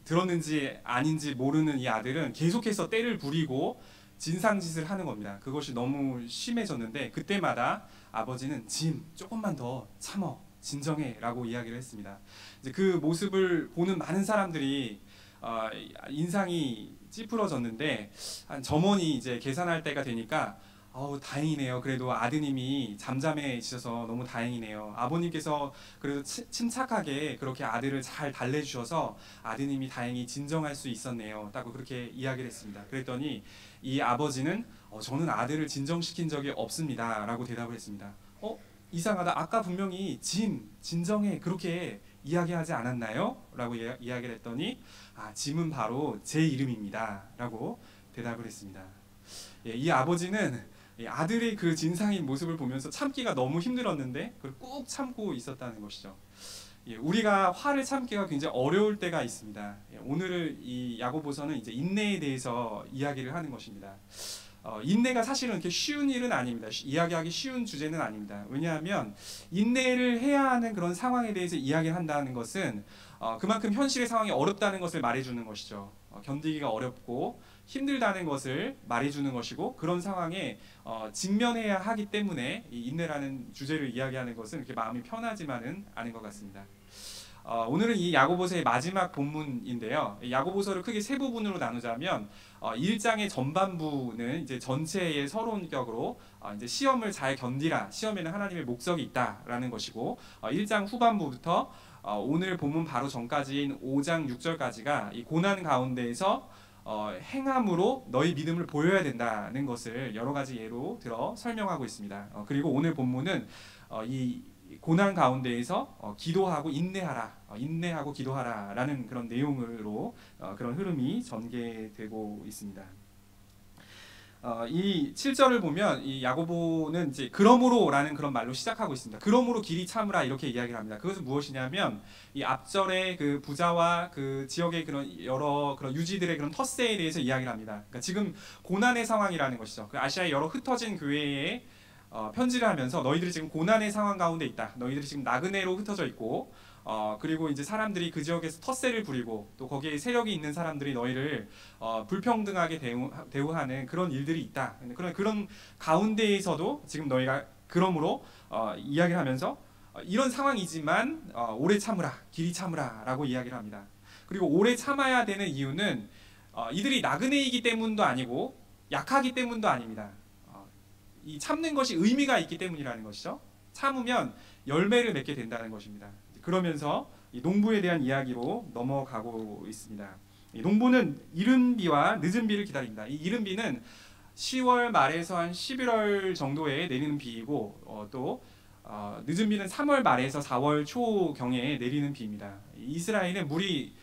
들었는지 아닌지 모르는 이 아들은 계속해서 떼를 부리고 진상짓을 하는 겁니다. 그것이 너무 심해졌는데 그때마다 아버지는 짐 조금만 더 참어 진정해 라고 이야기를 했습니다. 이제 그 모습을 보는 많은 사람들이 인상이 찌푸러졌는데 한 점원이 이제 계산할 때가 되니까 다행이네요. 그래도 아드님이 잠잠해지셔서 너무 다행이네요. 아버님께서 그래도 침착하게 그렇게 아들을 잘 달래주셔서 아드님이 다행히 진정할 수 있었네요. 딱 그렇게 이야기를 했습니다. 그랬더니 이 아버지는 저는 아들을 진정시킨 적이 없습니다. 라고 대답을 했습니다. 이상하다. 아까 분명히 진정해 그렇게 이야기하지 않았나요? 라고 이야기를 했더니 짐은 바로 제 이름입니다. 라고 대답을 했습니다. 이 아버지는 아들의 그 진상인 모습을 보면서 참기가 너무 힘들었는데 그걸 꾹 참고 있었다는 것이죠. 우리가 화를 참기가 굉장히 어려울 때가 있습니다. 오늘 이 야고보서는 이제 인내에 대해서 이야기를 하는 것입니다. 인내가 사실은 이렇게 쉬운 일은 아닙니다. 이야기하기 쉬운 주제는 아닙니다. 왜냐하면 인내를 해야 하는 그런 상황에 대해서 이야기를 한다는 것은 그만큼 현실의 상황이 어렵다는 것을 말해주는 것이죠. 견디기가 어렵고 힘들다는 것을 말해주는 것이고 그런 상황에 직면해야 하기 때문에 이 인내라는 주제를 이야기하는 것은 그렇게 마음이 편하지만은 않은 것 같습니다. 오늘은 이 야고보서의 마지막 본문인데요. 야고보서를 크게 세 부분으로 나누자면 1장의 전반부는 이제 전체의 서론격으로 이제 시험을 잘 견디라. 시험에는 하나님의 목적이 있다라는 것이고 1장 후반부부터 오늘 본문 바로 전까지인 5장 6절까지가 이 고난 가운데에서 행함으로 너희 믿음을 보여야 된다는 것을 여러 가지 예로 들어 설명하고 있습니다. 그리고 오늘 본문은 이 고난 가운데에서 기도하고 인내하라, 인내하고 기도하라라는 그런 내용으로 그런 흐름이 전개되고 있습니다. 이 7절을 보면 이 야고보는 이제 그러므로라는 그런 말로 시작하고 있습니다. 그러므로 길이 참으라 이렇게 이야기를 합니다. 그것은 무엇이냐면 이 앞절의 그 부자와 그 지역의 그런 여러 그런 유지들의 그런 텃세에 대해서 이야기를 합니다. 그러니까 지금 고난의 상황이라는 것이죠. 그 아시아의 여러 흩어진 교회에 편지를 하면서 너희들이 지금 고난의 상황 가운데 있다. 너희들이 지금 나그네로 흩어져 있고 그리고 이제 사람들이 그 지역에서 텃세를 부리고 또 거기에 세력이 있는 사람들이 너희를 불평등하게 대우하는 그런 일들이 있다. 그런 가운데에서도 지금 너희가 그러므로 이야기를 하면서 이런 상황이지만 오래 참으라, 길이 참으라라고 이야기를 합니다. 그리고 오래 참아야 되는 이유는 이들이 나그네이기 때문도 아니고 약하기 때문도 아닙니다. 이 참는 것이 의미가 있기 때문이라는 것이죠. 참으면 열매를 맺게 된다는 것입니다. 그러면서 이 농부에 대한 이야기로 넘어가고 있습니다. 이 농부는 이른 비와 늦은 비를 기다립니다. 이 이른 비는 10월 말에서 한 11월 정도에 내리는 비이고 또 늦은 비는 3월 말에서 4월 초경에 내리는 비입니다. 이스라엘은 물이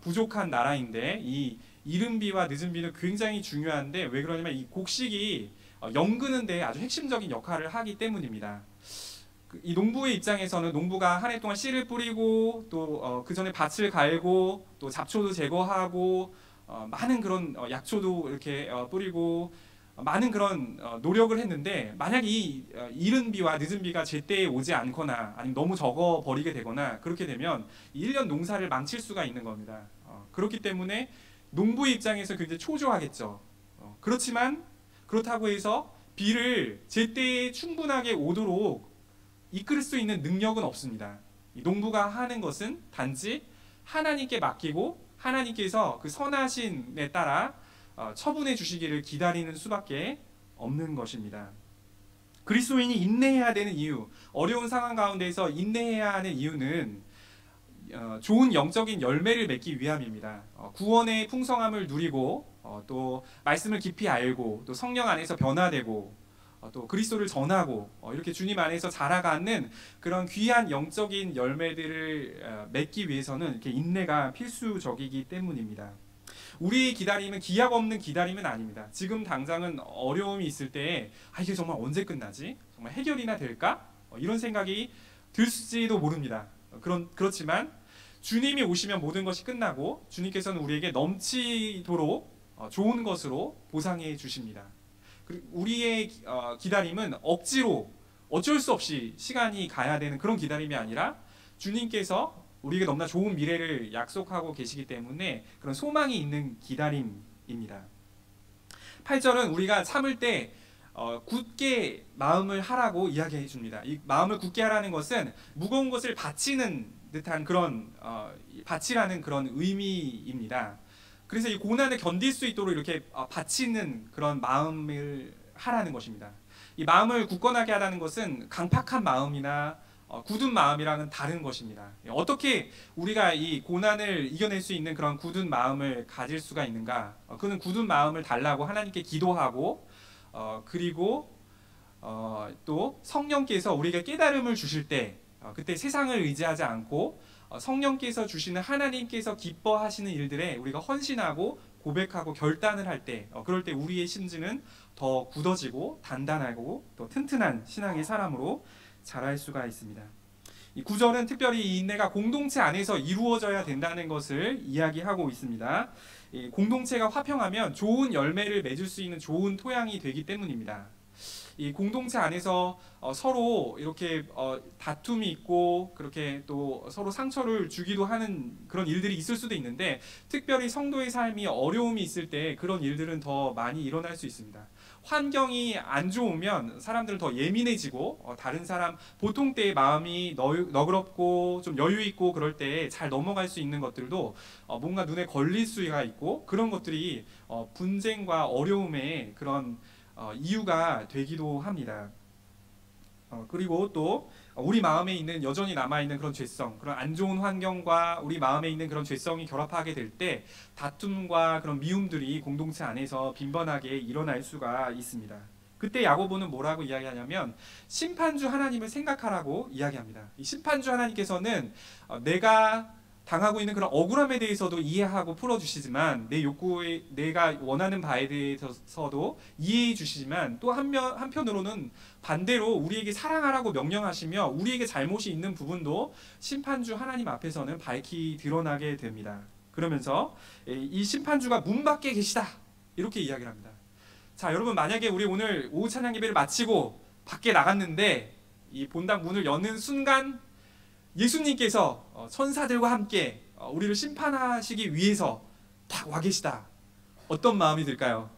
부족한 나라인데 이 이른 비와 늦은 비는 굉장히 중요한데 왜 그러냐면 이 곡식이 연그는 데 아주 핵심적인 역할을 하기 때문입니다. 이 농부의 입장에서는 농부가 한 해 동안 씨를 뿌리고 또 그 전에 밭을 갈고 또 잡초도 제거하고 많은 그런 약초도 이렇게 뿌리고 많은 그런 노력을 했는데 만약 이 이른 비와 늦은 비가 제때에 오지 않거나 아니면 너무 적어 버리게 되거나 그렇게 되면 1년 농사를 망칠 수가 있는 겁니다. 그렇기 때문에 농부의 입장에서 굉장히 초조하겠죠. 그렇지만 그렇다고 해서 비를 제때에 충분하게 오도록 이끌 수 있는 능력은 없습니다. 이 농부가 하는 것은 단지 하나님께 맡기고 하나님께서 그 선하심에 따라 처분해 주시기를 기다리는 수밖에 없는 것입니다. 그리스도인이 인내해야 되는 이유, 어려운 상황 가운데서 인내해야 하는 이유는 좋은 영적인 열매를 맺기 위함입니다. 구원의 풍성함을 누리고 또 말씀을 깊이 알고 또 성령 안에서 변화되고 또 그리스도를 전하고 이렇게 주님 안에서 자라가는 그런 귀한 영적인 열매들을 맺기 위해서는 이렇게 인내가 필수적이기 때문입니다. 우리의 기다림은 기약 없는 기다림은 아닙니다. 지금 당장은 어려움이 있을 때 이게 정말 언제 끝나지? 정말 해결이나 될까? 이런 생각이 들지도 모릅니다. 그렇지만 주님이 오시면 모든 것이 끝나고 주님께서는 우리에게 넘치도록 좋은 것으로 보상해 주십니다. 우리의 기다림은 억지로 어쩔 수 없이 시간이 가야 되는 그런 기다림이 아니라 주님께서 우리에게 너무나 좋은 미래를 약속하고 계시기 때문에 그런 소망이 있는 기다림입니다. 8절은 우리가 참을 때 굳게 마음을 하라고 이야기해 줍니다. 이 마음을 굳게 하라는 것은 무거운 것을 바치는 듯한 그런 바치라는 그런 의미입니다. 그래서 이 고난을 견딜 수 있도록 이렇게 바치는 그런 마음을 하라는 것입니다. 이 마음을 굳건하게 하라는 것은 강팍한 마음이나 굳은 마음이랑은 다른 것입니다. 어떻게 우리가 이 고난을 이겨낼 수 있는 그런 굳은 마음을 가질 수가 있는가? 그는 굳은 마음을 달라고 하나님께 기도하고 그리고 또 성령께서 우리에게 깨달음을 주실 때 그때 세상을 의지하지 않고 성령께서 주시는 하나님께서 기뻐하시는 일들에 우리가 헌신하고 고백하고 결단을 할 때 그럴 때 우리의 심지는 더 굳어지고 단단하고 또 튼튼한 신앙의 사람으로 자랄 수가 있습니다. 이 9절은 특별히 이 인내가 공동체 안에서 이루어져야 된다는 것을 이야기하고 있습니다. 이 공동체가 화평하면 좋은 열매를 맺을 수 있는 좋은 토양이 되기 때문입니다. 이 공동체 안에서 서로 이렇게 다툼이 있고 그렇게 또 서로 상처를 주기도 하는 그런 일들이 있을 수도 있는데 특별히 성도의 삶이 어려움이 있을 때 그런 일들은 더 많이 일어날 수 있습니다. 환경이 안 좋으면 사람들은 더 예민해지고 다른 사람 보통 때의 마음이 너그럽고 좀 여유 있고 그럴 때 잘 넘어갈 수 있는 것들도 뭔가 눈에 걸릴 수가 있고 그런 것들이 분쟁과 어려움의 그런 이유가 되기도 합니다. 그리고 또 우리 마음에 있는 여전히 남아있는 그런 죄성, 그런 안 좋은 환경과 우리 마음에 있는 그런 죄성이 결합하게 될 때 다툼과 그런 미움들이 공동체 안에서 빈번하게 일어날 수가 있습니다. 그때 야고보는 뭐라고 이야기하냐면 심판주 하나님을 생각하라고 이야기합니다. 이 심판주 하나님께서는 내가 당하고 있는 그런 억울함에 대해서도 이해하고 풀어주시지만 내 욕구에 내가 원하는 바에 대해서도 이해해 주시지만 또 한편으로는 반대로 우리에게 사랑하라고 명령하시며 우리에게 잘못이 있는 부분도 심판주 하나님 앞에서는 밝히 드러나게 됩니다. 그러면서 이 심판주가 문 밖에 계시다 이렇게 이야기를 합니다. 자, 여러분 만약에 우리 오늘 오후 찬양 예배를 마치고 밖에 나갔는데 이 본당 문을 여는 순간 예수님께서 천사들과 함께 우리를 심판하시기 위해서 딱 와 계시다. 어떤 마음이 들까요?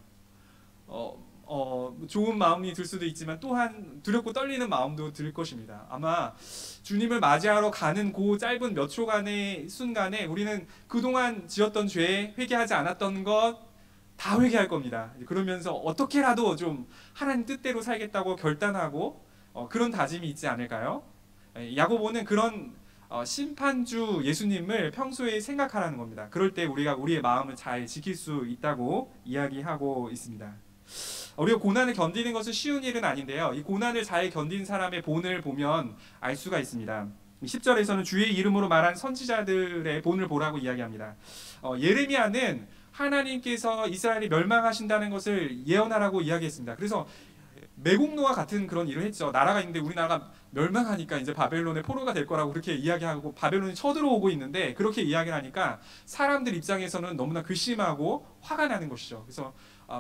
좋은 마음이 들 수도 있지만 또한 두렵고 떨리는 마음도 들 것입니다. 아마 주님을 맞이하러 가는 그 짧은 몇 초간의 순간에 우리는 그동안 지었던 죄, 회개하지 않았던 것 다 회개할 겁니다. 그러면서 어떻게라도 좀 하나님 뜻대로 살겠다고 결단하고 그런 다짐이 있지 않을까요? 야고보는 그런 심판주 예수님을 평소에 생각하라는 겁니다. 그럴 때 우리가 우리의 마음을 잘 지킬 수 있다고 이야기하고 있습니다. 우리가 고난을 견디는 것은 쉬운 일은 아닌데요. 이 고난을 잘 견딘 사람의 본을 보면 알 수가 있습니다. 10절에서는 주의 이름으로 말한 선지자들의 본을 보라고 이야기합니다. 예레미야는 하나님께서 이스라엘이 멸망하신다는 것을 예언하라고 이야기했습니다. 그래서 매국노와 같은 그런 일을 했죠. 나라가 있는데 우리나라가 멸망하니까 이제 바벨론의 포로가 될 거라고 그렇게 이야기하고 바벨론이 쳐들어오고 있는데 그렇게 이야기를 하니까 사람들 입장에서는 너무나 괘씸하고 화가 나는 것이죠. 그래서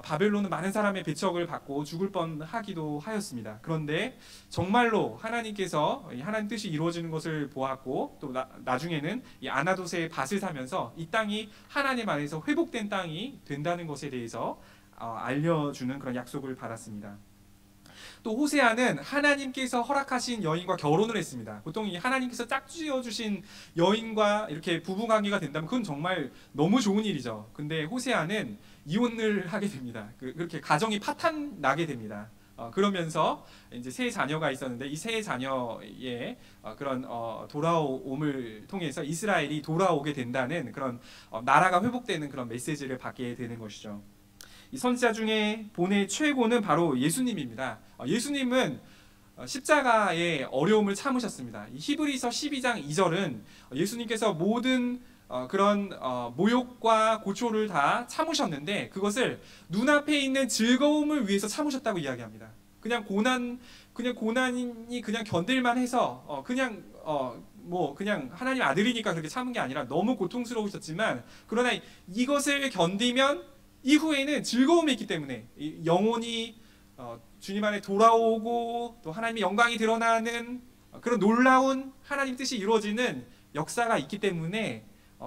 바벨론은 많은 사람의 배척을 받고 죽을 뻔하기도 하였습니다. 그런데 정말로 하나님께서 하나님 뜻이 이루어지는 것을 보았고 또 나중에는 이 아나도스의 밭을 사면서 이 땅이 하나님 안에서 회복된 땅이 된다는 것에 대해서 알려주는 그런 약속을 받았습니다. 또 호세아는 하나님께서 허락하신 여인과 결혼을 했습니다. 보통 이 하나님께서 짝지어 주신 여인과 이렇게 부부관계가 된다면 그건 정말 너무 좋은 일이죠. 근데 호세아는 이혼을 하게 됩니다. 그렇게 가정이 파탄 나게 됩니다. 그러면서 이제 세 자녀가 있었는데 이 세 자녀의 그런 돌아옴을 통해서 이스라엘이 돌아오게 된다는 그런 나라가 회복되는 그런 메시지를 받게 되는 것이죠. 이 선지자 중에 본의 최고는 바로 예수님입니다. 예수님은 십자가의 어려움을 참으셨습니다. 히브리서 12장 2절은 예수님께서 모든 그런 모욕과 고초를 다 참으셨는데 그것을 눈앞에 있는 즐거움을 위해서 참으셨다고 이야기합니다. 그냥 고난이 그냥 견딜만 해서 그냥 하나님 아들이니까 그렇게 참은 게 아니라 너무 고통스러우셨지만 그러나 이것을 견디면 이후에는 즐거움이 있기 때문에 영혼이 주님 안에 돌아오고 또 하나님의 영광이 드러나는 그런 놀라운 하나님 뜻이 이루어지는 역사가 있기 때문에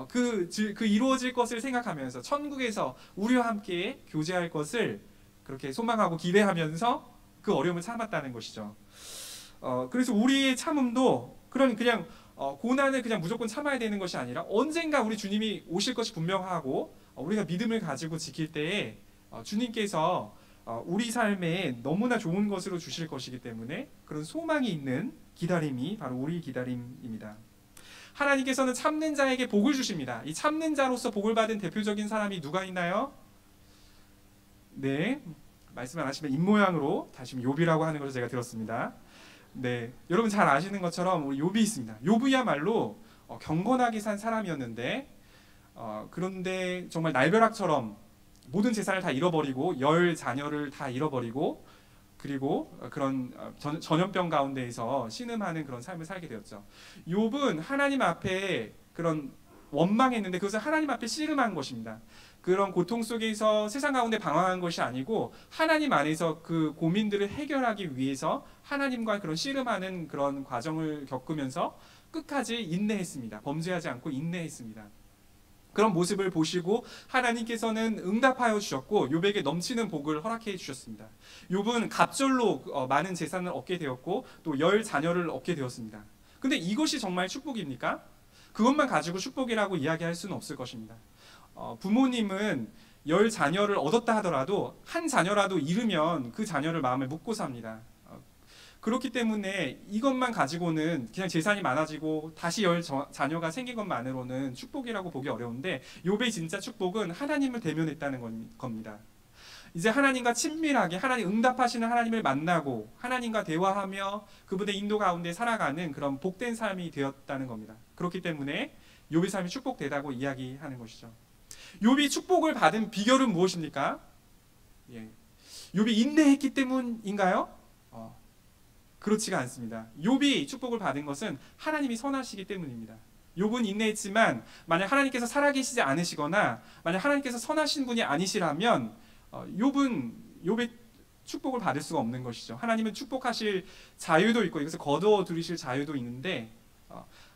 그 이루어질 것을 생각하면서 천국에서 우리와 함께 교제할 것을 그렇게 소망하고 기대하면서 그 어려움을 참았다는 것이죠. 그래서 우리의 참음도 그냥 고난을 그냥 무조건 참아야 되는 것이 아니라 언젠가 우리 주님이 오실 것이 분명하고 우리가 믿음을 가지고 지킬 때에 주님께서 우리 삶에 너무나 좋은 것으로 주실 것이기 때문에 그런 소망이 있는 기다림이 바로 우리 기다림입니다. 하나님께서는 참는 자에게 복을 주십니다. 이 참는 자로서 복을 받은 대표적인 사람이 누가 있나요? 네, 말씀 안 하시면 입모양으로 다시 욥이라고 하는 것을 제가 들었습니다. 네, 여러분 잘 아시는 것처럼 우리 욥이 있습니다. 욥이야말로 경건하게 산 사람이었는데 그런데 정말 날벼락처럼 모든 재산을 다 잃어버리고 10 자녀를 다 잃어버리고 그리고 그런 전염병 가운데에서 신음하는 그런 삶을 살게 되었죠. 욥은 하나님 앞에 그런 원망했는데 그것은 하나님 앞에 씨름한 것입니다. 그런 고통 속에서 세상 가운데 방황한 것이 아니고 하나님 안에서 그 고민들을 해결하기 위해서 하나님과 그런 씨름하는 그런 과정을 겪으면서 끝까지 인내했습니다. 범죄하지 않고 인내했습니다. 그런 모습을 보시고 하나님께서는 응답하여 주셨고 욥에게 넘치는 복을 허락해 주셨습니다. 욥은 갑절로 많은 재산을 얻게 되었고 또 10 자녀를 얻게 되었습니다. 근데 이것이 정말 축복입니까? 그것만 가지고 축복이라고 이야기할 수는 없을 것입니다. 부모님은 10 자녀를 얻었다 하더라도 한 자녀라도 잃으면 그 자녀를 마음에 묻고 삽니다. 그렇기 때문에 이것만 가지고는 그냥 재산이 많아지고 다시 10 자녀가 생긴 것만으로는 축복이라고 보기 어려운데 욥의 진짜 축복은 하나님을 대면했다는 겁니다. 이제 하나님과 친밀하게 하나님 응답하시는 하나님을 만나고 하나님과 대화하며 그분의 인도 가운데 살아가는 그런 복된 삶이 되었다는 겁니다. 그렇기 때문에 욥의 삶이 축복되다고 이야기하는 것이죠. 욥이 축복을 받은 비결은 무엇입니까? 욥이 인내했기 때문인가요? 그렇지가 않습니다. 욥이 축복을 받은 것은 하나님이 선하시기 때문입니다. 욥은 인내했지만 만약 하나님께서 살아계시지 않으시거나 만약 하나님께서 선하신 분이 아니시라면 욥의 축복을 받을 수가 없는 것이죠. 하나님은 축복하실 자유도 있고 이것을 거두어 들이실 자유도 있는데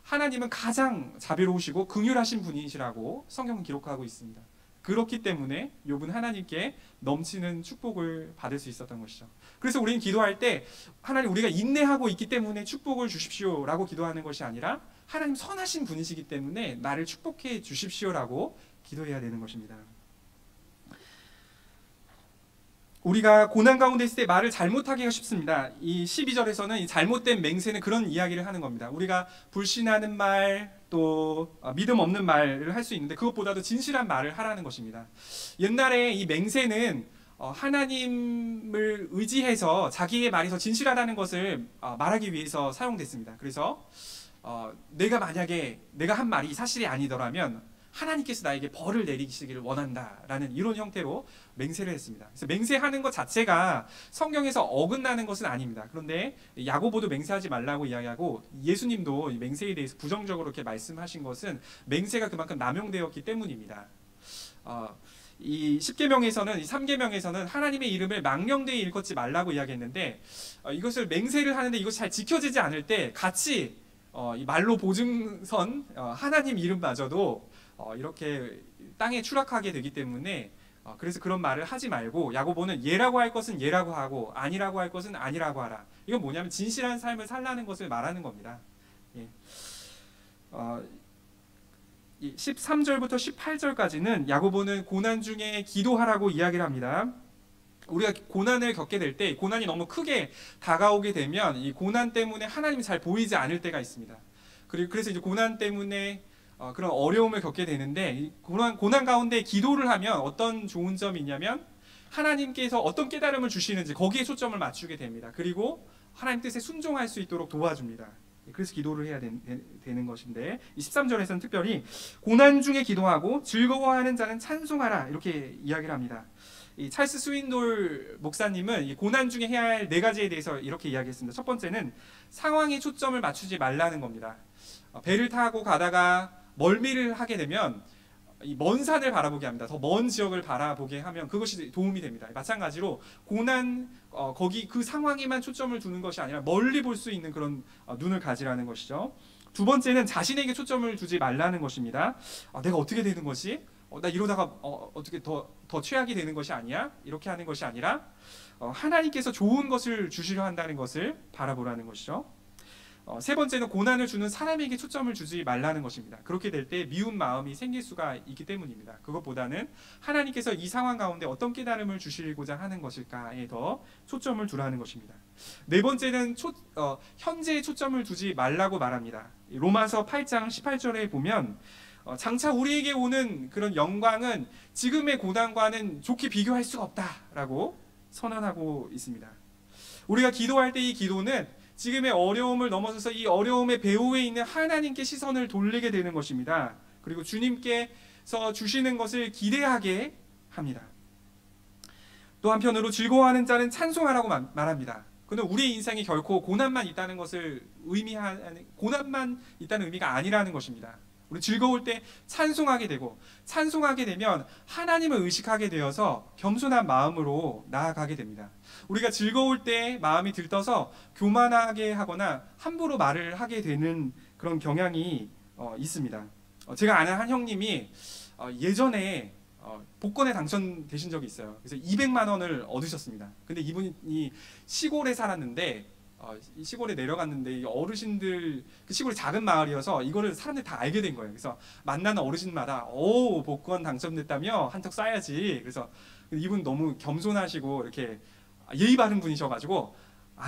하나님은 가장 자비로우시고 긍휼하신 분이시라고 성경은 기록하고 있습니다. 그렇기 때문에 욥은 하나님께 넘치는 축복을 받을 수 있었던 것이죠. 그래서 우리는 기도할 때 하나님 우리가 인내하고 있기 때문에 축복을 주십시오라고 기도하는 것이 아니라 하나님 선하신 분이시기 때문에 나를 축복해 주십시오라고 기도해야 되는 것입니다. 우리가 고난 가운데 있을 때 말을 잘못하기가 쉽습니다. 이 12절에서는 이 잘못된 맹세는 그런 이야기를 하는 겁니다. 우리가 불신하는 말, 또 믿음 없는 말을 할 수 있는데 그것보다도 진실한 말을 하라는 것입니다. 옛날에 이 맹세는 하나님을 의지해서 자기의 말이 더 진실하다는 것을 말하기 위해서 사용됐습니다. 그래서 내가 만약에 내가 한 말이 사실이 아니더라면 하나님께서 나에게 벌을 내리시기를 원한다라는 이런 형태로 맹세를 했습니다. 그래서 맹세하는 것 자체가 성경에서 어긋나는 것은 아닙니다. 그런데 야고보도 맹세하지 말라고 이야기하고 예수님도 맹세에 대해서 부정적으로 이렇게 말씀하신 것은 맹세가 그만큼 남용되었기 때문입니다. 이 10계명에서는 이 3계명에서는 하나님의 이름을 망령되이 일컫지 말라고 이야기했는데 이것을 맹세를 하는데 이것이 잘 지켜지지 않을 때 같이 이 말로 보증선 하나님 이름마저도 이렇게 땅에 추락하게 되기 때문에 그래서 그런 말을 하지 말고 야고보는 예라고 할 것은 예라고 하고 아니라고 할 것은 아니라고 하라. 이건 뭐냐면 진실한 삶을 살라는 것을 말하는 겁니다. 13절부터 18절까지는 야고보는 고난 중에 기도하라고 이야기를 합니다. 우리가 고난을 겪게 될 때 고난이 너무 크게 다가오게 되면 이 고난 때문에 하나님이 잘 보이지 않을 때가 있습니다. 그래서 이제 고난 때문에 그런 어려움을 겪게 되는데 이 고난 가운데 기도를 하면 어떤 좋은 점이 있냐면 하나님께서 어떤 깨달음을 주시는지 거기에 초점을 맞추게 됩니다. 그리고 하나님 뜻에 순종할 수 있도록 도와줍니다. 그래서 기도를 해야 되는 것인데 이 13절에서는 특별히 고난 중에 기도하고 즐거워하는 자는 찬송하라 이렇게 이야기를 합니다. 이 찰스 스윈돌 목사님은 이 고난 중에 해야 할 4가지에 대해서 이렇게 이야기했습니다. 첫 번째는 상황에 초점을 맞추지 말라는 겁니다. 배를 타고 가다가 멀미를 하게 되면 이 먼 산을 바라보게 합니다. 더 먼 지역을 바라보게 하면 그것이 도움이 됩니다. 마찬가지로 고난 거기 그 상황에만 초점을 두는 것이 아니라 멀리 볼 수 있는 그런 눈을 가지라는 것이죠. 두 번째는 자신에게 초점을 두지 말라는 것입니다. 내가 어떻게 되는 것이? 나 이러다가 어떻게 더 최악이 되는 것이 아니야? 이렇게 하는 것이 아니라 하나님께서 좋은 것을 주시려 한다는 것을 바라보라는 것이죠. 세 번째는 고난을 주는 사람에게 초점을 주지 말라는 것입니다. 그렇게 될 때 미운 마음이 생길 수가 있기 때문입니다. 그것보다는 하나님께서 이 상황 가운데 어떤 깨달음을 주시고자 하는 것일까에 더 초점을 두라는 것입니다. 네 번째는 현재에 초점을 두지 말라고 말합니다. 로마서 8장 18절에 보면 장차 우리에게 오는 그런 영광은 지금의 고난과는 좋게 비교할 수가 없다라고 선언하고 있습니다. 우리가 기도할 때 이 기도는 지금의 어려움을 넘어서서 이 어려움의 배후에 있는 하나님께 시선을 돌리게 되는 것입니다. 그리고 주님께서 주시는 것을 기대하게 합니다. 또 한편으로 즐거워하는 자는 찬송하라고 말합니다. 그는 우리의 인생이 결코 고난만 있다는 것을 고난만 있다는 의미가 아니라는 것입니다. 우리 즐거울 때 찬송하게 되고, 찬송하게 되면 하나님을 의식하게 되어서 겸손한 마음으로 나아가게 됩니다. 우리가 즐거울 때 마음이 들떠서 교만하게 하거나 함부로 말을 하게 되는 그런 경향이 있습니다. 제가 아는 한 형님이 예전에 복권에 당첨되신 적이 있어요. 그래서 200만 원을 얻으셨습니다. 근데 이분이 시골에 살았는데 이 시골에 내려갔는데 어르신들, 그 시골이 작은 마을이어서 이거를 사람들이 다 알게 된 거예요. 그래서 만나는 어르신마다 복권 당첨됐다며 한턱 쏴야지. 그래서 이분 너무 겸손하시고 이렇게 예의 바른 분이셔가지고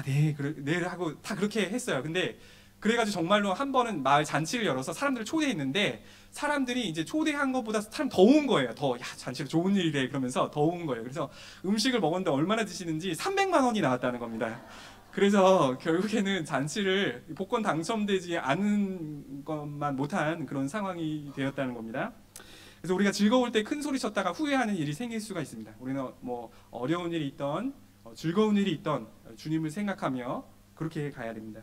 네 그래 네 하고 다 그렇게 했어요. 근데 그래가지고 정말로 한 번은 마을 잔치를 열어서 사람들을 초대했는데 사람들이 이제 초대한 것보다 사람 더 온 거예요. 잔치로 좋은 일이래 그러면서 더 온 거예요. 그래서 음식을 먹었는데 얼마나 드시는지 300만 원이 나왔다는 겁니다. 그래서 결국에는 잔치를 복권 당첨되지 않은 것만 못한 그런 상황이 되었다는 겁니다. 그래서 우리가 즐거울 때 큰 소리 쳤다가 후회하는 일이 생길 수가 있습니다. 우리는 뭐 어려운 일이 있던 즐거운 일이 있던 주님을 생각하며 그렇게 가야 됩니다.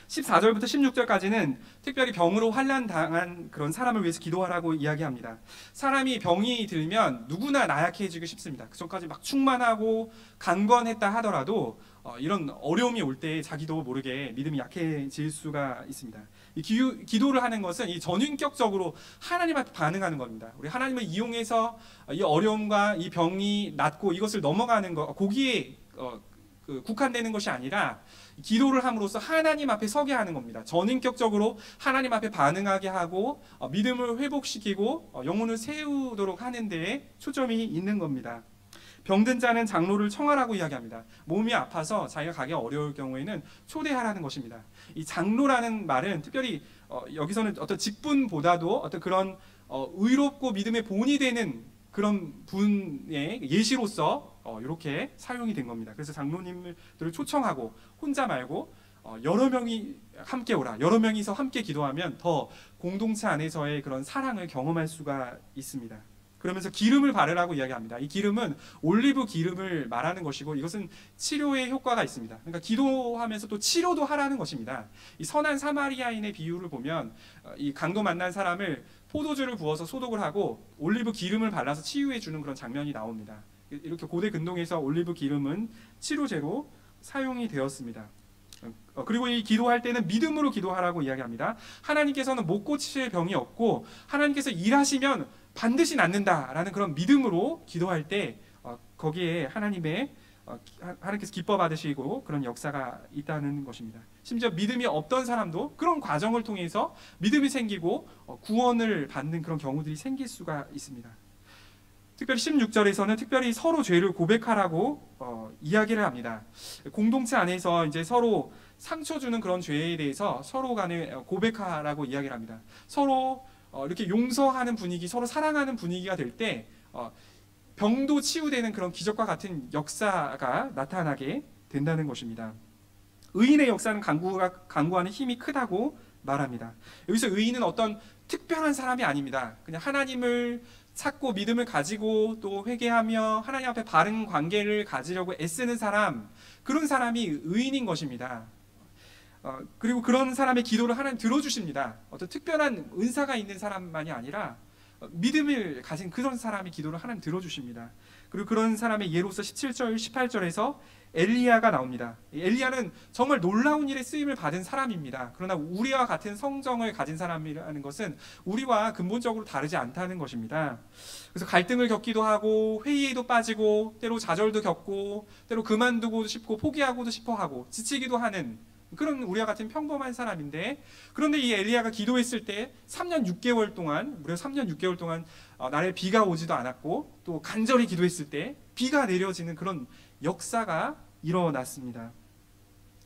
14절부터 16절까지는 특별히 병으로 환난 당한 그런 사람을 위해서 기도하라고 이야기합니다. 사람이 병이 들면 누구나 나약해지고 싶습니다. 그 전까지 막 충만하고 강건했다 하더라도 이런 어려움이 올 때 자기도 모르게 믿음이 약해질 수가 있습니다. 이 기도를 하는 것은 이 전인격적으로 하나님 앞에 반응하는 겁니다. 우리 하나님을 이용해서 이 어려움과 이 병이 낫고 이것을 넘어가는 것, 거기에 국한되는 것이 아니라 기도를 함으로써 하나님 앞에 서게 하는 겁니다. 전인격적으로 하나님 앞에 반응하게 하고 믿음을 회복시키고 영혼을 세우도록 하는 데에 초점이 있는 겁니다. 병든 자는 장로를 청하라고 이야기합니다. 몸이 아파서 자기가 가기 어려울 경우에는 초대하라는 것입니다. 이 장로라는 말은 특별히 여기서는 어떤 직분보다도 어떤 그런 의롭고 믿음의 본이 되는 그런 분의 예시로서 이렇게 사용이 된 겁니다. 그래서 장로님들을 초청하고 혼자 말고 여러 명이 함께 오라. 여러 명이서 함께 기도하면 더 공동체 안에서의 그런 사랑을 경험할 수가 있습니다. 그러면서 기름을 바르라고 이야기합니다. 이 기름은 올리브 기름을 말하는 것이고 이것은 치료에 효과가 있습니다. 그러니까 기도하면서 또 치료도 하라는 것입니다. 이 선한 사마리아인의 비유를 보면 이 강도 만난 사람을 포도주를 부어서 소독을 하고 올리브 기름을 발라서 치유해 주는 그런 장면이 나옵니다. 이렇게 고대 근동에서 올리브 기름은 치료제로 사용이 되었습니다. 그리고 이 기도할 때는 믿음으로 기도하라고 이야기합니다. 하나님께서는 못 고칠 병이 없고 하나님께서 일하시면 반드시 낫는다라는 그런 믿음으로 기도할 때 거기에 하나님께서 기뻐 받으시고 그런 역사가 있다는 것입니다. 심지어 믿음이 없던 사람도 그런 과정을 통해서 믿음이 생기고 구원을 받는 그런 경우들이 생길 수가 있습니다. 특별히 16절에서는 특별히 서로 죄를 고백하라고 이야기를 합니다. 공동체 안에서 이제 서로 상처 주는 그런 죄에 대해서 서로 간에 고백하라고 이야기를 합니다. 서로 이렇게 용서하는 분위기, 서로 사랑하는 분위기가 될 때 병도 치유되는 그런 기적과 같은 역사가 나타나게 된다는 것입니다. 의인의 역사는 강구하는 힘이 크다고 말합니다. 여기서 의인은 어떤 특별한 사람이 아닙니다. 그냥 하나님을 찾고 믿음을 가지고 또 회개하며 하나님 앞에 바른 관계를 가지려고 애쓰는 사람, 그런 사람이 의인인 것입니다. 그리고 그런 사람의 기도를 하나님 들어주십니다. 어떤 특별한 은사가 있는 사람만이 아니라 믿음을 가진 그런 사람의 기도를 하나님 들어주십니다. 그리고 그런 사람의 예로서 17절 18절에서 엘리야가 나옵니다. 엘리야는 정말 놀라운 일에 쓰임을 받은 사람입니다. 그러나 우리와 같은 성정을 가진 사람이라는 것은 우리와 근본적으로 다르지 않다는 것입니다. 그래서 갈등을 겪기도 하고 회의에도 빠지고 때로 좌절도 겪고 때로 그만두고 싶고 포기하고도 싶어 하고 지치기도 하는 그런 우리와 같은 평범한 사람인데, 그런데 이 엘리야가 기도했을 때 3년 6개월 동안, 무려 3년 6개월 동안 날에 비가 오지도 않았고 또 간절히 기도했을 때 비가 내려지는 그런 역사가 일어났습니다.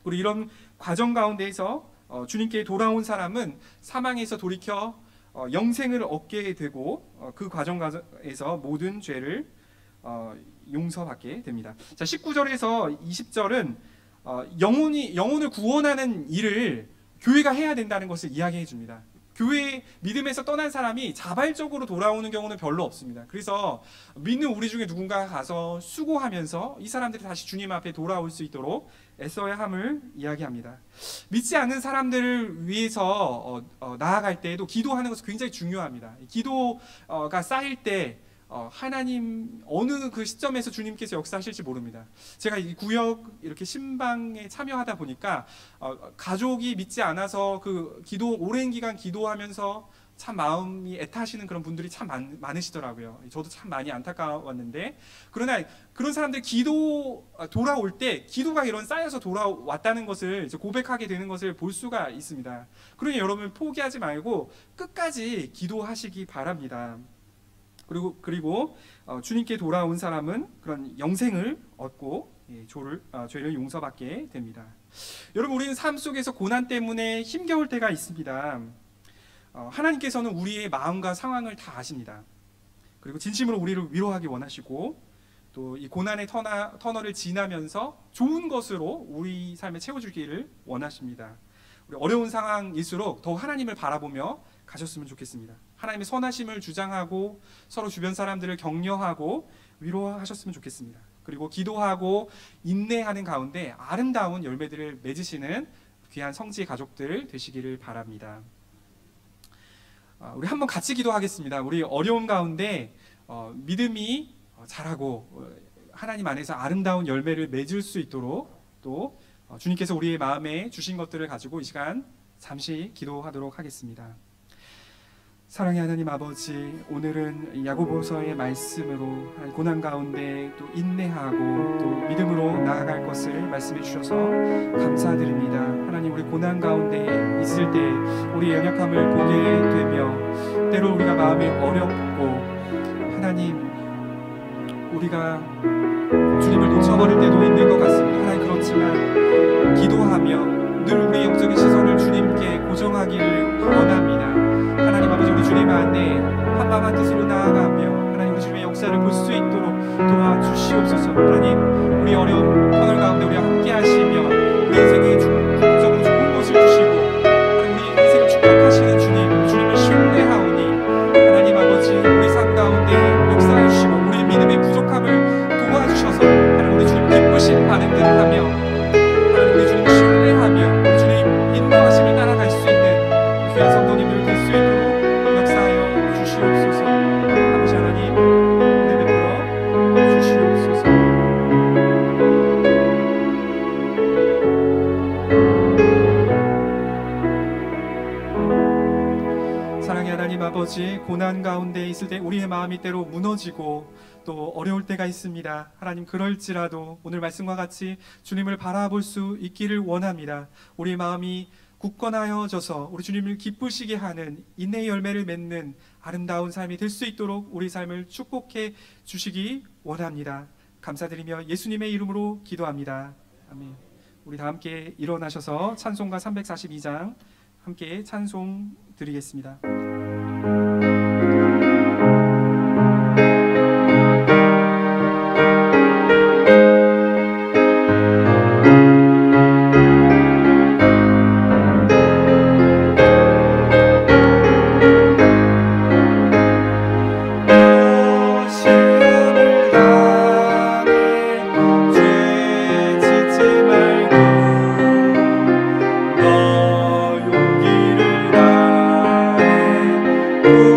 그리고 이런 과정 가운데에서 주님께 돌아온 사람은 사망에서 돌이켜 영생을 얻게 되고 그 과정에서 모든 죄를 용서받게 됩니다. 자, 19절에서 20절은 영혼을 구원하는 일을 교회가 해야 된다는 것을 이야기해 줍니다. 교회 믿음에서 떠난 사람이 자발적으로 돌아오는 경우는 별로 없습니다. 그래서 믿는 우리 중에 누군가가 가서 수고하면서 이 사람들이 다시 주님 앞에 돌아올 수 있도록 애써야 함을 이야기합니다. 믿지 않는 사람들을 위해서 나아갈 때에도 기도하는 것은 굉장히 중요합니다. 기도가 쌓일 때 하나님 어느 그 시점에서 주님께서 역사하실지 모릅니다. 제가 이 구역 이렇게 신방에 참여하다 보니까 가족이 믿지 않아서 그 오랜 기간 기도하면서 참 마음이 애타시는 그런 분들이 참 많으시더라고요. 저도 참 많이 안타까웠는데, 그러나 그런 사람들이 돌아올 때 기도가 이런 쌓여서 돌아왔다는 것을 이제 고백하게 되는 것을 볼 수가 있습니다. 그러니 여러분 포기하지 말고 끝까지 기도하시기 바랍니다. 그리고 주님께 돌아온 사람은 그런 영생을 얻고 죄를 용서받게 됩니다. 여러분, 우리는 삶 속에서 고난 때문에 힘겨울 때가 있습니다. 하나님께서는 우리의 마음과 상황을 다 아십니다. 그리고 진심으로 우리를 위로하기 원하시고 또 이 고난의 터널을 지나면서 좋은 것으로 우리 삶에 채워주기를 원하십니다. 우리 어려운 상황일수록 더 하나님을 바라보며 가셨으면 좋겠습니다. 하나님의 선하심을 주장하고 서로 주변 사람들을 격려하고 위로하셨으면 좋겠습니다. 그리고 기도하고 인내하는 가운데 아름다운 열매들을 맺으시는 귀한 성지 가족들 되시기를 바랍니다. 우리 한번 같이 기도하겠습니다. 우리 어려움 가운데 믿음이 자라고 하나님 안에서 아름다운 열매를 맺을 수 있도록 또 주님께서 우리의 마음에 주신 것들을 가지고 이 시간 잠시 기도하도록 하겠습니다. 사랑의 하나님 아버지, 오늘은 야고보서의 말씀으로 고난 가운데 또 인내하고 또 믿음으로 나아갈 것을 말씀해 주셔서 감사드립니다. 하나님, 우리 고난 가운데 있을 때 우리의 연약함을 보게 되며 때로 우리가 마음이 어렵고 하나님, 우리가 주님을 놓쳐버릴 때도 있는 것 같습니다. 하나님, 그렇지만 기도하며 늘 우리의 영적인 시선을 주님께 고정하기를 원합니다. 하나님 아버지, 우리 주님 안에 한마음 한뜻으로 나아가며 하나님, 우리 주님의 역사를 볼 수 있도록 도와주시옵소서. 하나님, 우리 어려운 터널 가운데 우리와 함께 하시며 우리 인생에 궁극적으로 좋은 것을 주시고 하나님, 우리 인생을 축복하시는 주님을 신뢰하오니 하나님 아버지, 우리 삶 가운데 역사해 주시고 우리 믿음의 부족함을 도와주셔서 하나님, 우리 주님 기쁘신 반응들을 하며 하나님, 우리 주님 신뢰하며 우리 주님 인도하심을 따라갈 수 있는 귀한 성도님들 될 수 있도록 역사하여 주시옵소서. 아버지 하나님, 은혜 베풀어 주시옵소서. 사랑의 하나님 아버지, 고난 가운데 있을 때 우리의 마음이 때로 무너지고 또 어려울 때가 있습니다. 하나님, 그럴지라도 오늘 말씀과 같이 주님을 바라볼 수 있기를 원합니다. 우리의 마음이 굳건하여져서 우리 주님을 기쁘시게 하는 인내의 열매를 맺는 아름다운 삶이 될 수 있도록 우리 삶을 축복해 주시기 원합니다. 감사드리며 예수님의 이름으로 기도합니다. 아멘. 우리 다 함께 일어나셔서 찬송가 342장 함께 찬송 드리겠습니다. 오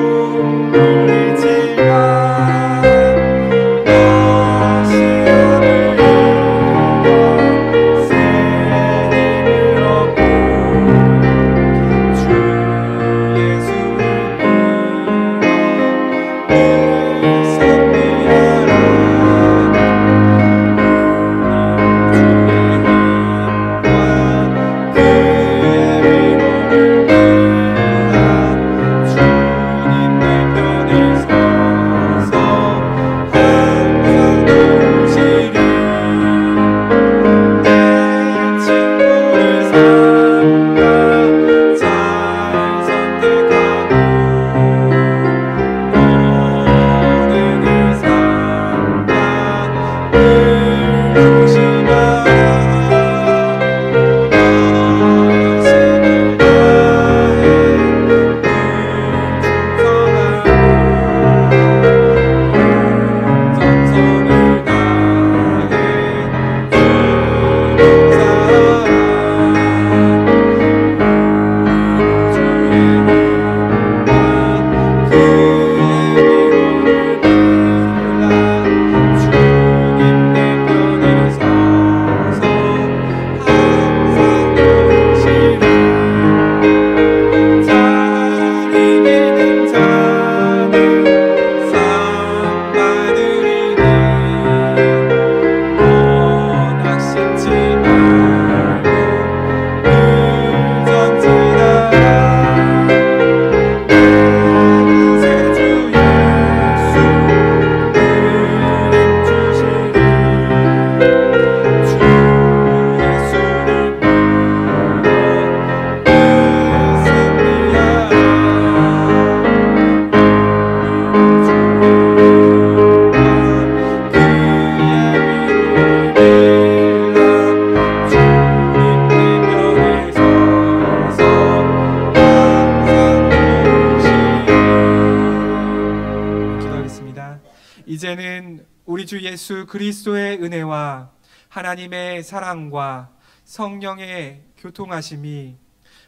이제는 우리 주 예수 그리스도의 은혜와 하나님의 사랑과 성령의 교통하심이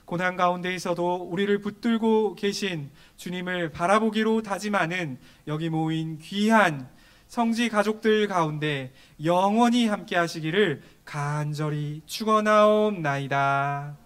고난 가운데에서도 우리를 붙들고 계신 주님을 바라보기로 다짐하는 여기 모인 귀한 성지 가족들 가운데 영원히 함께 하시기를 간절히 축원하옵나이다.